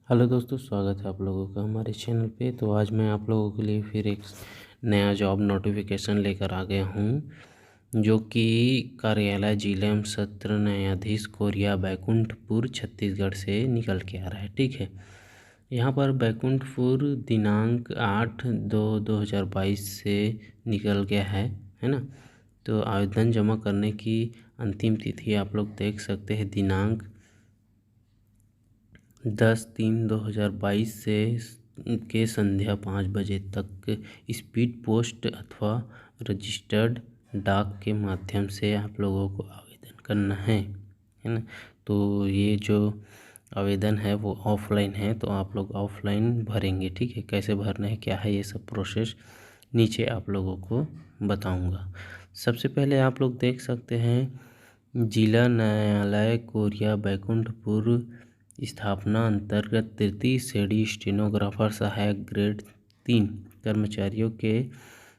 Hello दोस्तों, स्वागत है आप लोगों का हमारे चैनल पे। तो आज मैं आप लोगों के लिए फिर एक नया जॉब नोटिफिकेशन लेकर आ गया हूँ, जो कि कार्यालय जिला एवं सत्र न्यायाधीश कोरिया बैकुंठपुर छत्तीसगढ़ से निकल के आ रहा है। ठीक है, यहाँ पर बैकुंठपुर दिनांक 8/2/2022 से निकल गया है ना। तो आवेदन जमा करने की अंतिम तिथि आप लोग देख सकते हैं, दिनांक 10/3/2022 से के संध्या 5 बजे तक स्पीड पोस्ट अथवा रजिस्टर्ड डाक के माध्यम से आप लोगों को आवेदन करना है ना। तो ये जो आवेदन है वो ऑफलाइन है, तो आप लोग ऑफलाइन भरेंगे। ठीक है, कैसे भरना है, क्या है, ये सब प्रोसेस नीचे आप लोगों को बताऊंगा। सबसे पहले आप लोग देख सकते हैं, जिला न्यायालय कोरिया बैकुंठपुर स्थापना अंतर्गत तृतीय श्रेणी स्टेनोग्राफर सहायक ग्रेड 3 कर्मचारियों के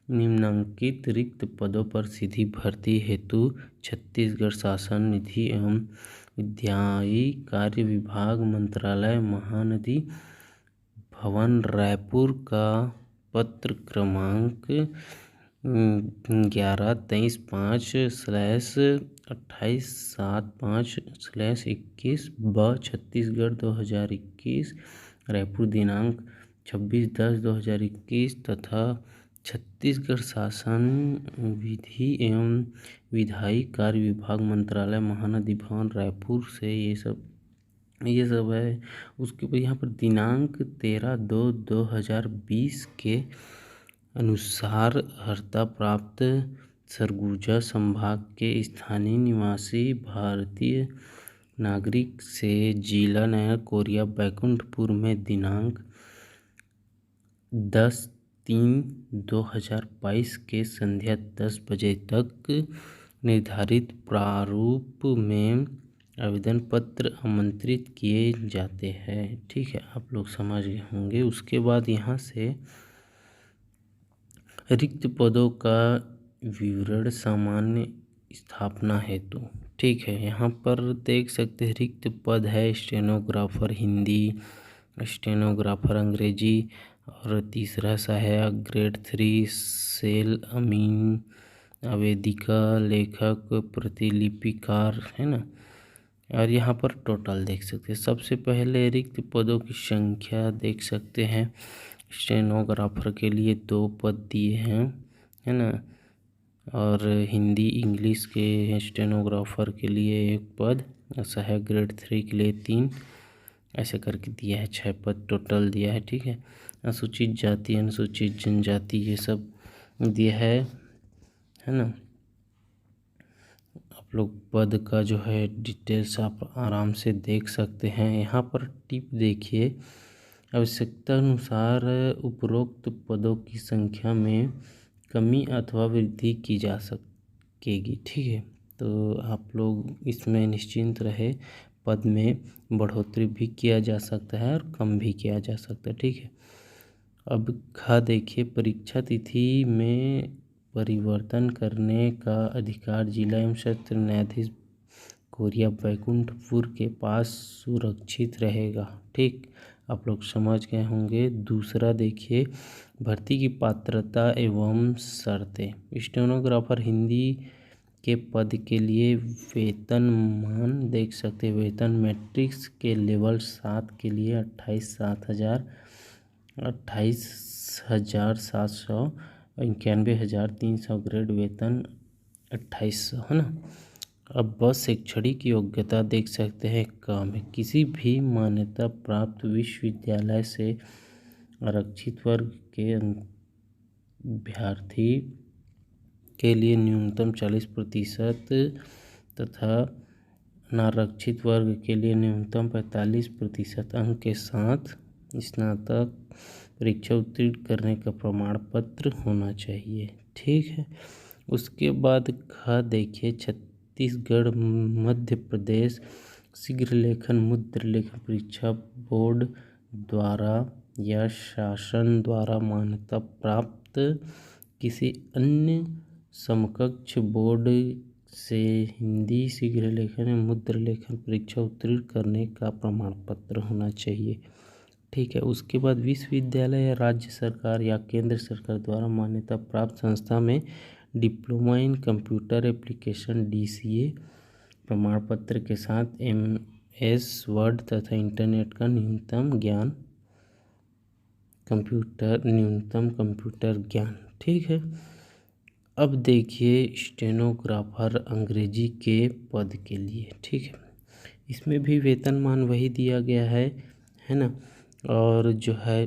निम्नांकित रिक्त पदों पर सीधी भर्ती हेतु छत्तीसगढ़ शासन निधि एवं विधायी कार्य विभाग मंत्रालय महानदी भवन रायपुर का पत्र क्रमांक 11-23/5/2875/21 ब छत्तीसगढ़ 2021 रायपुर दिनांक 26/10/2021 तथा छत्तीसगढ़ शासन विधि एवं विधायी कार्य विभाग मंत्रालय महानदी भवन रायपुर से ये सब है। उसके बाद यहाँ पर दिनांक 13/2/2020 के अनुसार अर्हता प्राप्त सरगुजा संभाग के स्थानीय निवासी भारतीय नागरिक से जिला न्यायालय कोरिया बैकुंठपुर में दिनांक 10/3/2022 के संध्या 10 बजे तक निर्धारित प्रारूप में आवेदन पत्र आमंत्रित किए जाते हैं। ठीक है, आप लोग समझ गए होंगे। उसके बाद यहाँ से रिक्त पदों का विवरण सामान्य स्थापना हेतु। ठीक है, यहाँ पर देख सकते हैं रिक्त पद है स्टेनोग्राफर हिंदी, स्टेनोग्राफर अंग्रेजी और तीसरा सहायक ग्रेड 3 सेल अमीन, आवेदिका, लेखक, प्रतिलिपिकार, है ना। और यहाँ पर टोटल देख सकते हैं। सबसे पहले रिक्त पदों की संख्या देख सकते हैं। स्टेनोग्राफर के लिए 2 पद दिए हैं, है ना। और हिंदी इंग्लिश के स्टेनोग्राफर के लिए 1 पद, सहायक ग्रेड 3 के लिए 3, ऐसे करके दिया है। 6 पद टोटल दिया है। ठीक है, अनुसूचित जाति, अनुसूचित जनजाति, ये सब दिया है ना। आप लोग पद का जो है डिटेल्स आप आराम से देख सकते हैं। यहाँ पर टिप देखिए, आवश्यकता अनुसार उपरोक्त पदों की संख्या में कमी अथवा वृद्धि की जा सकेगी। ठीक है, तो आप लोग इसमें निश्चिंत रहे, पद में बढ़ोतरी भी किया जा सकता है और कम भी किया जा सकता है। ठीक है, अब देखिए, परीक्षा तिथि में परिवर्तन करने का अधिकार जिला एवं सत्र न्यायाधीश कोरिया बैकुंठपुर के पास सुरक्षित रहेगा। ठीक, आप लोग समझ गए होंगे। दूसरा देखिए, भर्ती की पात्रता एवं शर्तें। स्टेनोग्राफर हिंदी के पद के लिए वेतनमान देख सकते हैं। वेतन मैट्रिक्स के लेवल 7 के लिए 28,791 ग्रेड वेतन 2800, है ना। अब बस शैक्षणिक योग्यता देख सकते हैं, कम है। किसी भी मान्यता प्राप्त विश्वविद्यालय से आरक्षित वर्ग के अभ्यर्थी के लिए न्यूनतम 40% तथा अनारक्षित वर्ग के लिए न्यूनतम 45% अंक के साथ स्नातक परीक्षा उत्तीर्ण करने का प्रमाण पत्र होना चाहिए। ठीक है, उसके बाद देखिए, छत्तीसगढ़ मध्य प्रदेश शीघ्र लेखन मुद्र लेखन परीक्षा बोर्ड द्वारा या शासन द्वारा मान्यता प्राप्त किसी अन्य समकक्ष बोर्ड से हिंदी शीघ्र लेखन या मुद्र लेखन परीक्षा उत्तीर्ण करने का प्रमाण पत्र होना चाहिए। ठीक है। उसके बाद विश्वविद्यालय या राज्य सरकार या केंद्र सरकार द्वारा मान्यता प्राप्त संस्था में diploma in computer application DCA प्रमाण पत्र के साथ MS वर्ड तथा इंटरनेट का न्यूनतम कंप्यूटर ज्ञान। ठीक है। अब देखिए स्टेनोग्राफर अंग्रेजी के पद के लिए। ठीक है। इसमें भी वेतनमान वही दिया गया है ना। और जो है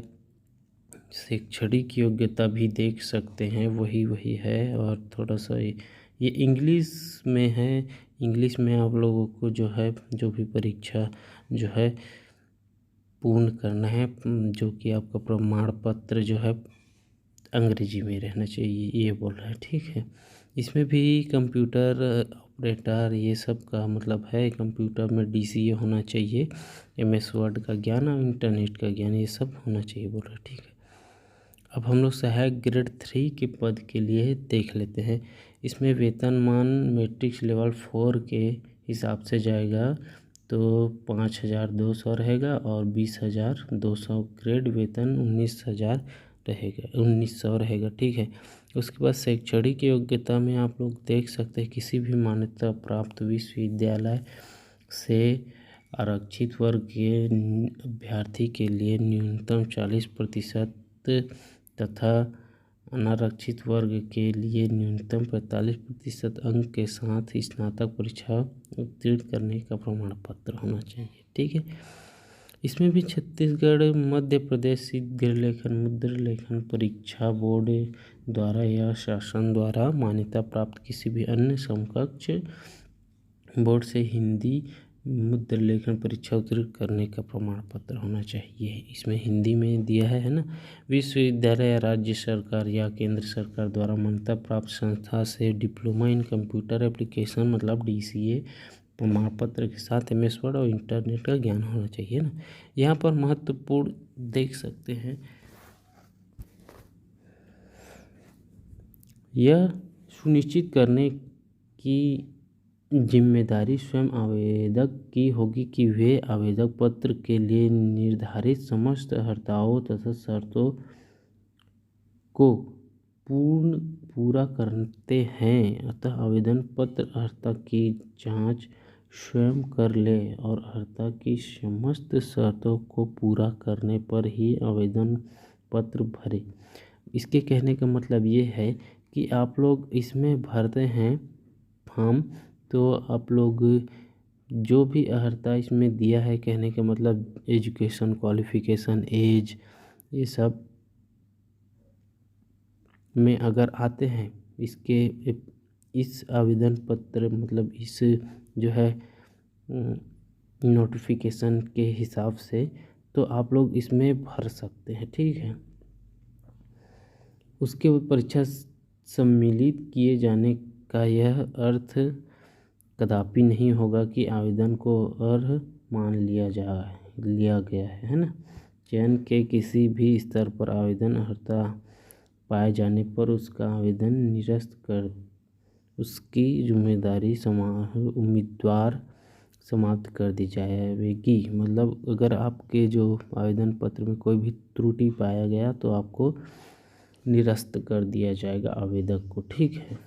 शैक्षणिक योग्यता भी देख सकते हैं वही है। और थोड़ा सा ये इंग्लिश में है। इंग्लिश में आप लोगों को जो है जो भी परीक्षा जो है पूर्ण करना है, जो कि आपका प्रमाण पत्र जो है अंग्रेजी में रहना चाहिए, ये बोल रहा है। ठीक है। इसमें भी कंप्यूटर ऑपरेटर ये सब का मतलब है। कंप्यूटर में DCA होना चाहिए, MS वर्ड का ज्ञान और इंटरनेट का ज्ञान ये सब होना चाहिए बोल रहा है। ठीक है। अब हम लोग सहायक ग्रेड 3 के पद के लिए देख लेते हैं। इसमें वेतनमान मैट्रिक्स लेवल 4 के हिसाब से जाएगा तो 5,200 रहेगा और 20,200 ग्रेड वेतन 19,000 रहेगा। ठीक है। उसके बाद शैक्षणिक योग्यता में आप लोग देख सकते हैं किसी भी मान्यता प्राप्त विश्वविद्यालय से आरक्षित वर्ग के अभ्यर्थी के लिए न्यूनतम 40% तथा अनारक्षित वर्ग के लिए न्यूनतम 45% अंक के साथ स्नातक परीक्षा उत्तीर्ण करने का प्रमाण पत्र होना चाहिए। ठीक है। इसमें भी छत्तीसगढ़ मध्य प्रदेश शीघ्र लेखन मुद्रा लेखन परीक्षा बोर्ड द्वारा या शासन द्वारा मान्यता प्राप्त किसी भी अन्य समकक्ष बोर्ड से हिंदी मुद्रा लेखन परीक्षा उत्तीर्ण करने का प्रमाण पत्र होना चाहिए। इसमें हिंदी में दिया है ना। विश्वविद्यालय या राज्य सरकार या केंद्र सरकार द्वारा मान्यता प्राप्त संस्था से डिप्लोमा इन कंप्यूटर एप्लीकेशन मतलब DCA प्रमाण पत्र के साथ MS वर्ड और इंटरनेट का ज्ञान होना चाहिए ना। यहाँ पर महत्वपूर्ण देख सकते हैं, यह सुनिश्चित करने की जिम्मेदारी स्वयं आवेदक की होगी कि वे आवेदक पत्र के लिए निर्धारित समस्त अर्हताओं तथा शर्तों को पूरा करते हैं। अतः आवेदन पत्र अर्हता की जांच स्वयं कर ले और अर्हता की समस्त शर्तों को पूरा करने पर ही आवेदन पत्र भरे। इसके कहने का मतलब ये है कि आप लोग इसमें भरते हैं फॉर्म, तो आप लोग जो भी अर्हता इसमें दिया है, कहने का मतलब एजुकेशन क्वालिफिकेशन एज ये सब में अगर आते हैं इसके इस आवेदन पत्र मतलब इस जो है नोटिफिकेशन के हिसाब से, तो आप लोग इसमें भर सकते हैं। ठीक है। उसके परीक्षा सम्मिलित किए जाने का यह अर्थ कदापि नहीं होगा कि आवेदन को अर्ह मान लिया गया है ना। चयन के किसी भी स्तर पर आवेदन अर्हता पाए जाने पर उसका आवेदन निरस्त कर उसकी जिम्मेदारी उम्मीदवार समाप्त कर दी जाएगी। मतलब अगर आपके जो आवेदन पत्र में कोई भी त्रुटि पाया गया तो आपको निरस्त कर दिया जाएगा आवेदक को। ठीक है।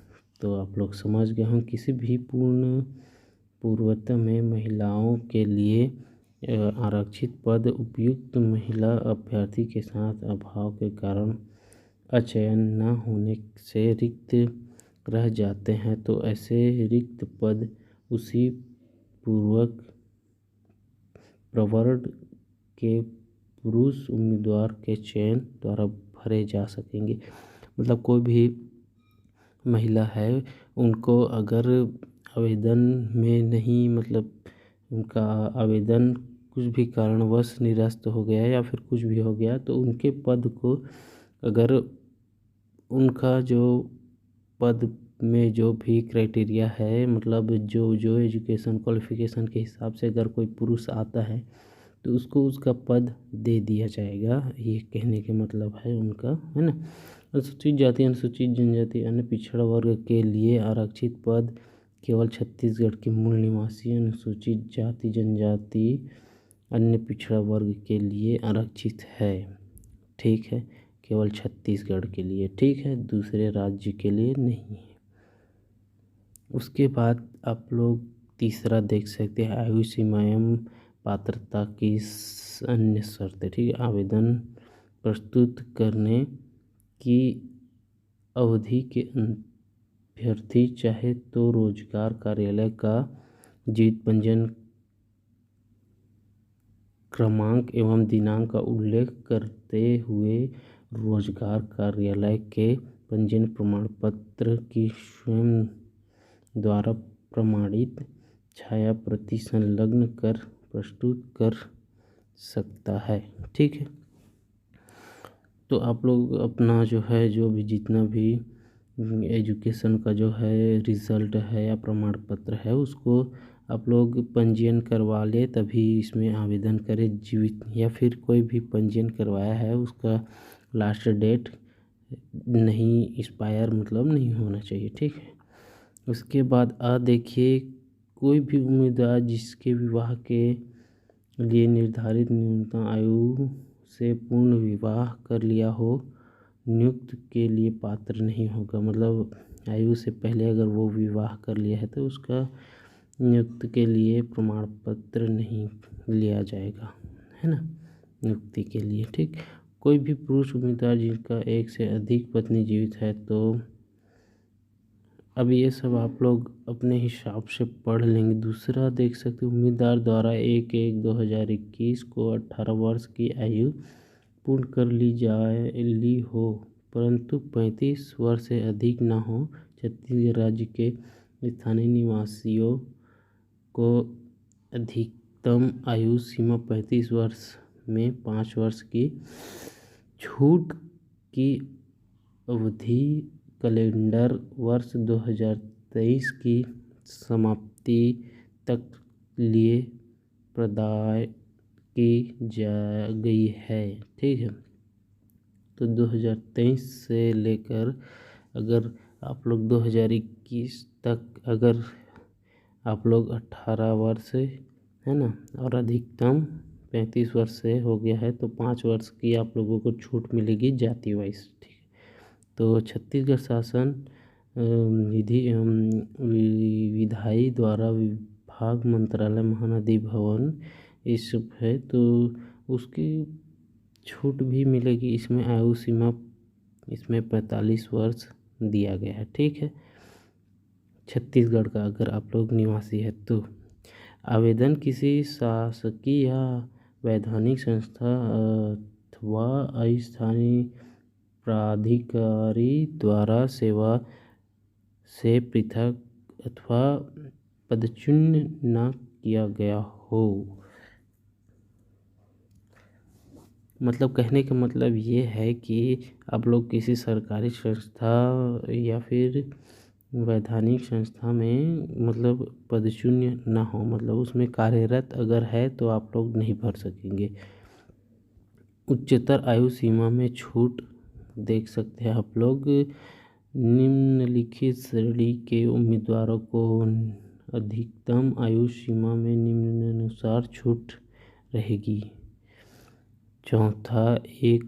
तो आप लोग समझ गए हों। किसी भी पूर्वता में महिलाओं के लिए आरक्षित पद उपयुक्त महिला अभ्यर्थी के साथ अभाव के कारण अचयन न होने से रिक्त रह जाते हैं, तो ऐसे रिक्त पद उसी पूर्वक प्रवर्ग के पुरुष उम्मीदवार के चयन द्वारा भरे जा सकेंगे। मतलब कोई भी महिला है, उनको अगर आवेदन में नहीं मतलब उनका आवेदन कुछ भी कारणवश निरस्त हो गया या फिर कुछ भी हो गया, तो उनके पद को अगर उनका जो पद में जो भी क्राइटेरिया है मतलब जो एजुकेशन क्वालिफिकेशन के हिसाब से अगर कोई पुरुष आता है तो उसको उसका पद दे दिया जाएगा। ये कहने के मतलब है उनका, है ना। अनुसूचित जाति अनुसूचित जनजाति अन्य पिछड़ा वर्ग के लिए आरक्षित पद केवल छत्तीसगढ़ के मूल निवासी अनुसूचित जाति जनजाति अन्य पिछड़ा वर्ग के लिए आरक्षित है। ठीक है, केवल छत्तीसगढ़ के लिए। ठीक है, दूसरे राज्य के लिए नहीं है। उसके बाद आप लोग तीसरा देख सकते हैं, आयु सीमा एवं पात्रता की अन्य शर्तें। ठीक है, आवेदन प्रस्तुत करने की अवधि के अभ्यर्थी चाहे तो रोजगार कार्यालय का जीवित पंजीयन क्रमांक एवं दिनांक का उल्लेख करते हुए रोजगार कार्यालय के पंजीयन प्रमाण पत्र की स्वयं द्वारा प्रमाणित छाया प्रति संलग्न कर प्रस्तुत कर सकता है। ठीक है, तो आप लोग अपना जो है, जो भी जितना भी एजुकेशन का जो है रिज़ल्ट है या प्रमाण पत्र है, उसको आप लोग पंजीयन करवा ले, तभी इसमें आवेदन करें। जीवित या फिर कोई भी पंजीयन करवाया है उसका लास्ट डेट नहीं एक्सपायर मतलब नहीं होना चाहिए। ठीक है, उसके बाद देखिए, कोई भी उम्मीदवार जिसके विवाह के लिए निर्धारित न्यूनतम आयु से पूर्ण विवाह कर लिया हो, नियुक्त के लिए पात्र नहीं होगा। मतलब आयु से पहले अगर वो विवाह कर लिया है तो उसका नियुक्त के लिए प्रमाण पत्र नहीं लिया जाएगा, है ना, नियुक्ति के लिए। ठीक, कोई भी पुरुष उम्मीदवार जिनका एक से अधिक पत्नी जीवित है तो अब ये सब आप लोग अपने हिसाब से पढ़ लेंगे। दूसरा देख सकते हो, उम्मीदवार द्वारा 1/1/2021 को 18 वर्ष की आयु पूर्ण कर ली हो, परंतु 35 वर्ष से अधिक ना हो। छत्तीसगढ़ राज्य के स्थानीय निवासियों को अधिकतम आयु सीमा 35 वर्ष में 5 वर्ष की छूट की अवधि कैलेंडर वर्ष 2023 की समाप्ति तक लिए प्रदान की जा गई है। ठीक है, तो 2023 से लेकर अगर आप लोग 2021 तक अगर आप लोग 18 वर्ष है ना और अधिकतम 35 वर्ष से हो गया है तो 5 वर्ष की आप लोगों को छूट मिलेगी जाति वाइज। ठीक है, तो छत्तीसगढ़ शासन विधि एवं विधायी द्वारा विभाग मंत्रालय महानदी भवन इस सब है तो उसकी छूट भी मिलेगी। इसमें आयु सीमा इसमें 45 वर्ष दिया गया है। ठीक है, छत्तीसगढ़ का अगर आप लोग निवासी है तो आवेदन किसी शासकीय या वैधानिक संस्था अथवा अस्थायी प्राधिकारी द्वारा सेवा से पृथक अथवा पदच्युत न किया गया हो। मतलब कहने का मतलब ये है कि आप लोग किसी सरकारी संस्था या फिर वैधानिक संस्था में मतलब पदशून्य ना हो, मतलब उसमें कार्यरत अगर है तो आप लोग नहीं भर सकेंगे। उच्चतर आयु सीमा में छूट देख सकते हैं आप लोग। निम्नलिखित श्रेणी के उम्मीदवारों को अधिकतम आयु सीमा में निम्नानुसार छूट रहेगी। चौथा एक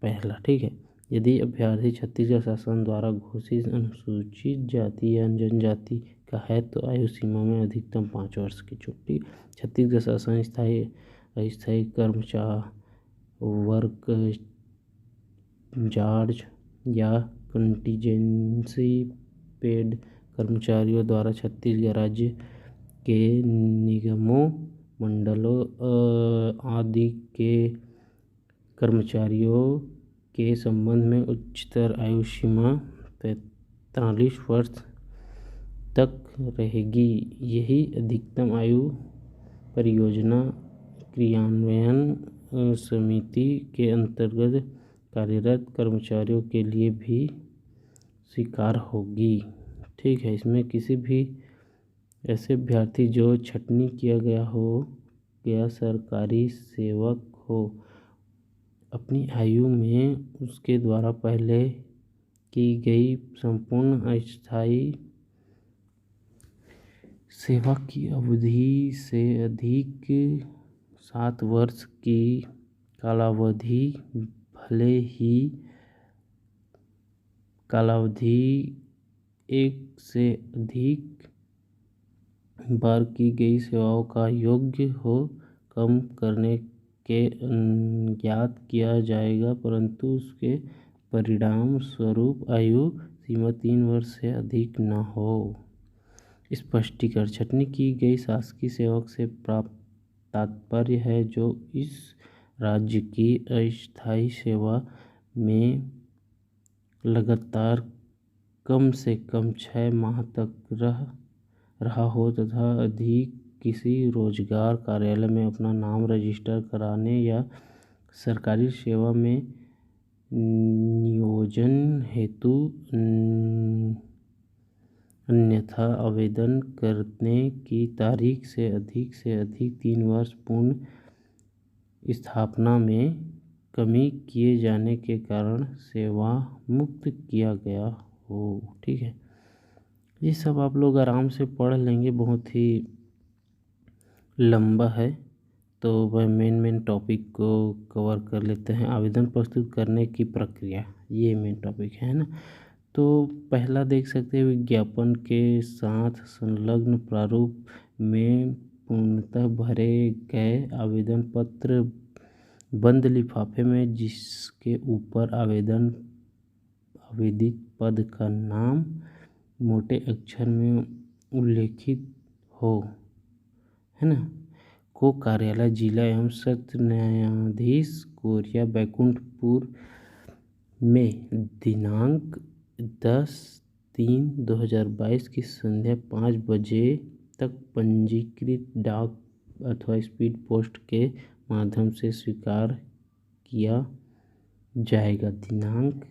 पहला। ठीक है, यदि अभ्यर्थी छत्तीसगढ़ शासन द्वारा घोषित अनुसूचित जाति या जनजाति का है तो आयु सीमा में अधिकतम 5 वर्ष की छूट। छत्तीसगढ़ शासन अस्थायी कर्मचारी वर्क चार्ज या कंटीजेंसी पेड कर्मचारियों द्वारा छत्तीसगढ़ राज्य के निगमों मंडलों आदि के कर्मचारियों के संबंध में उच्चतर आयु सीमा 45 वर्ष तक रहेगी। यही अधिकतम आयु परियोजना क्रियान्वयन समिति के अंतर्गत कार्यरत कर्मचारियों के लिए भी स्वीकार होगी। ठीक है, इसमें किसी भी ऐसे अभ्यर्थी जो छटनी किया गया हो या सरकारी सेवक हो, अपनी आयु में उसके द्वारा पहले की गई संपूर्ण अस्थायी सेवा की अवधि से अधिक 7 वर्ष की कालावधि भले ही कालावधि एक से अधिक बार की गई सेवाओं का योग्य हो कम करने के ज्ञात किया जाएगा, परंतु उसके परिणाम स्वरूप आयु सीमा 3 वर्ष से अधिक न हो। स्पष्टीकरण: छंटनी की गई शासकीय सेवक से प्राप्त तात्पर्य है जो इस राज्य की अस्थायी सेवा में लगातार कम से कम 6 माह तक रहा हो तथा अधिक किसी रोजगार कार्यालय में अपना नाम रजिस्टर कराने या सरकारी सेवा में नियोजन हेतु अन्यथा आवेदन करने की तारीख से अधिक 3 वर्ष पूर्ण स्थापना में कमी किए जाने के कारण सेवा मुक्त किया गया हो। ठीक है, ये सब आप लोग आराम से पढ़ लेंगे, बहुत ही लंबा है तो वह मेन टॉपिक को कवर कर लेते हैं। आवेदन प्रस्तुत करने की प्रक्रिया, ये मेन टॉपिक है ना। तो पहला देख सकते हैं, विज्ञापन के साथ संलग्न प्रारूप में पूर्णतः भरे गए आवेदन पत्र बंद लिफाफे में जिसके ऊपर आवेदित पद का नाम मोटे अक्षर में उल्लेखित हो, है ना, को कार्यालय जिला एवं सत्र न्यायाधीश कोरिया बैकुंठपुर में दिनांक 10/3/2022 की संध्या 5 बजे तक पंजीकृत डाक अथवा स्पीड पोस्ट के माध्यम से स्वीकार किया जाएगा। दिनांक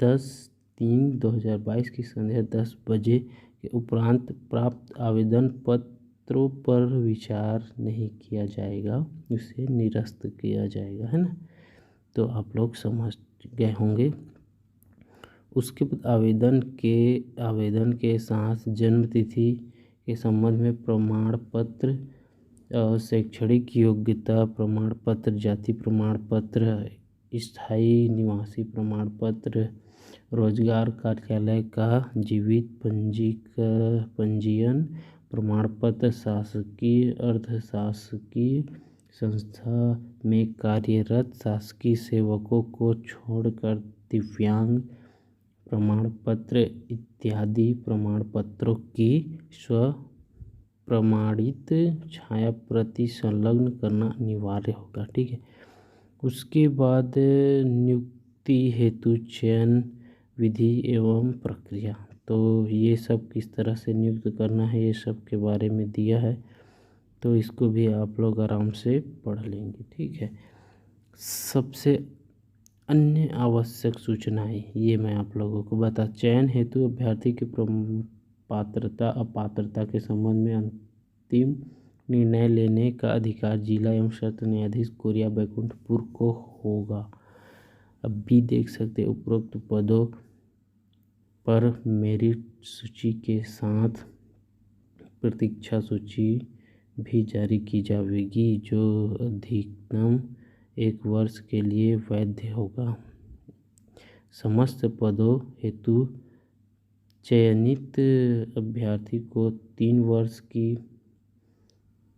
10/3/2022 की संध्या 10 बजे के उपरांत प्राप्त आवेदन पत्रों पर विचार नहीं किया जाएगा, उसे निरस्त किया जाएगा, है ना। तो आप लोग समझ गए होंगे। उसके बाद आवेदन के साथ जन्म तिथि के संबंध में प्रमाण पत्र, शैक्षणिक योग्यता प्रमाण पत्र, जाति प्रमाण पत्र, स्थायी निवासी प्रमाण पत्र, रोजगार कार्यालय का जीवित पंजीयन प्रमाण पत्र, शासकीय अर्धशासकीय संस्था में कार्यरत शासकीय सेवकों को छोड़कर दिव्यांग प्रमाण पत्र इत्यादि प्रमाण पत्रों की स्वप्रमाणित छाया प्रति संलग्न करना अनिवार्य होगा। ठीक है, उसके बाद नियुक्ति हेतु चयन विधि एवं प्रक्रिया, तो ये सब किस तरह से नियुक्त करना है ये सब के बारे में दिया है, तो इसको भी आप लोग आराम से पढ़ लेंगे। ठीक है, सबसे अन्य आवश्यक सूचनाएं ये मैं आप लोगों को बता। चयन हेतु अभ्यर्थी की पात्रता अपात्रता के संबंध में अंतिम निर्णय लेने का अधिकार जिला एवं सत्र न्यायाधीश कोरिया बैकुंठपुर को होगा। अब भी देख सकते उपरोक्त पदों पर मेरिट सूची के साथ प्रतीक्षा सूची भी जारी की जाएगी जो अधिकतम 1 वर्ष के लिए वैध होगा। समस्त पदों हेतु चयनित अभ्यर्थी को 3 वर्ष की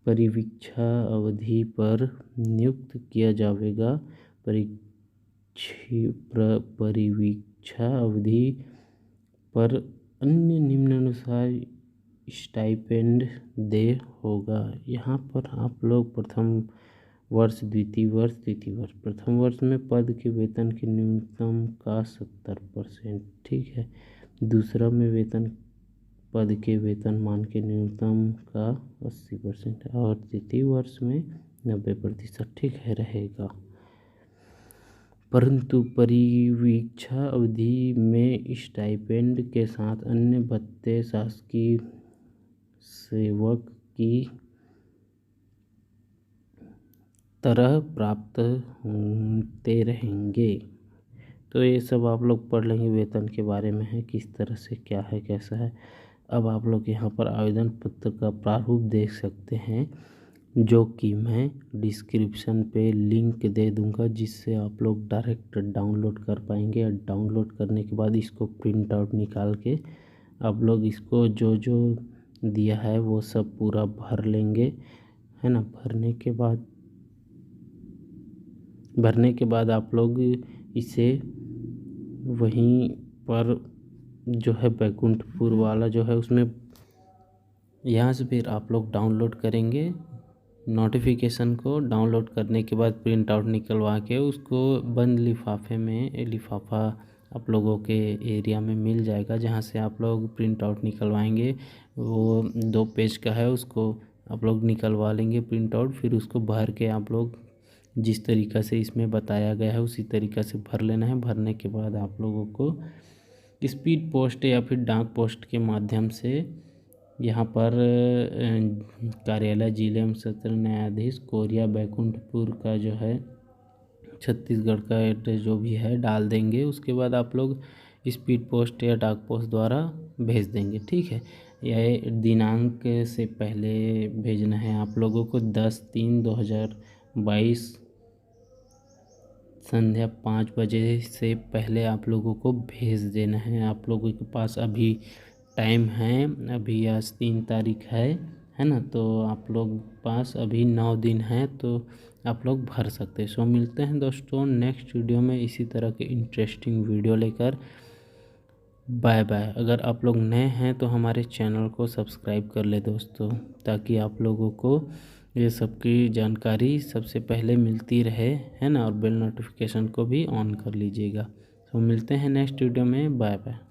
परिवीक्षा अवधि पर नियुक्त किया जाएगा। परिवीक्षा अवधि पर अन्य निम्नानुसार स्टाइपेंड दे होगा। यहाँ पर आप लोग प्रथम वर्ष, द्वितीय वर्ष, तृतीय वर्ष, प्रथम वर्ष में पद के वेतन के न्यूनतम का 70%, ठीक है। दूसरा में वेतन पद के वेतनमान के न्यूनतम का 80% और तृतीय वर्ष में 90%, ठीक है, रहेगा। परंतु परिवीक्षा अवधि में स्टाइपेंड के साथ अन्य भत्ते शासकीय सेवक की तरह प्राप्त होते रहेंगे। तो ये सब आप लोग पढ़ लेंगे, वेतन के बारे में है, किस तरह से क्या है कैसा है। अब आप लोग यहाँ पर आवेदन पत्र का प्रारूप देख सकते हैं। जो कि मैं डिस्क्रिप्शन पे लिंक दे दूंगा, जिससे आप लोग डायरेक्ट डाउनलोड कर पाएंगे। और डाउनलोड करने के बाद इसको प्रिंट आउट निकाल के आप लोग इसको जो जो दिया है वो सब पूरा भर लेंगे, है ना। भरने के बाद आप लोग इसे वहीं पर जो है बैकुंठपुर वाला जो है उसमें यहाँ से फिर आप लोग डाउनलोड करेंगे। नोटिफिकेशन को डाउनलोड करने के बाद प्रिंट आउट निकलवा के उसको बंद लिफाफे में, लिफाफा आप लोगों के एरिया में मिल जाएगा, जहाँ से आप लोग प्रिंट आउट निकलवाएंगे। वो 2 पेज का है, उसको आप लोग निकलवा लेंगे प्रिंट आउट। फिर उसको भर के आप लोग जिस तरीक़ा से इसमें बताया गया है उसी तरीक़ा से भर लेना है। भरने के बाद आप लोगों को स्पीड पोस्ट या फिर डाक पोस्ट के माध्यम से यहाँ पर कार्यालय जिले एवं सत्र न्यायाधीश कोरिया बैकुंठपुर का जो है छत्तीसगढ़ का एड्रेस जो भी है डाल देंगे। उसके बाद आप लोग स्पीड पोस्ट या डाक पोस्ट द्वारा भेज देंगे, ठीक है। यह दिनांक से पहले भेजना है आप लोगों को। 10/3/2022 संध्या 5 बजे से पहले आप लोगों को भेज देना है। आप लोगों के पास अभी टाइम है, अभी आज 3 तारीख है ना। तो आप लोग पास अभी 9 दिन है, तो आप लोग भर सकते हैं। सो मिलते हैं दोस्तों नेक्स्ट वीडियो में इसी तरह के इंटरेस्टिंग वीडियो लेकर। Bye bye. अगर आप लोग नए हैं तो हमारे चैनल को सब्सक्राइब कर ले दोस्तों, ताकि आप लोगों को ये सब की जानकारी सबसे पहले मिलती रहे, है ना। और बेल नोटिफिकेशन को भी ऑन कर लीजिएगा। तो मिलते हैं नेक्स्ट वीडियो में। Bye bye.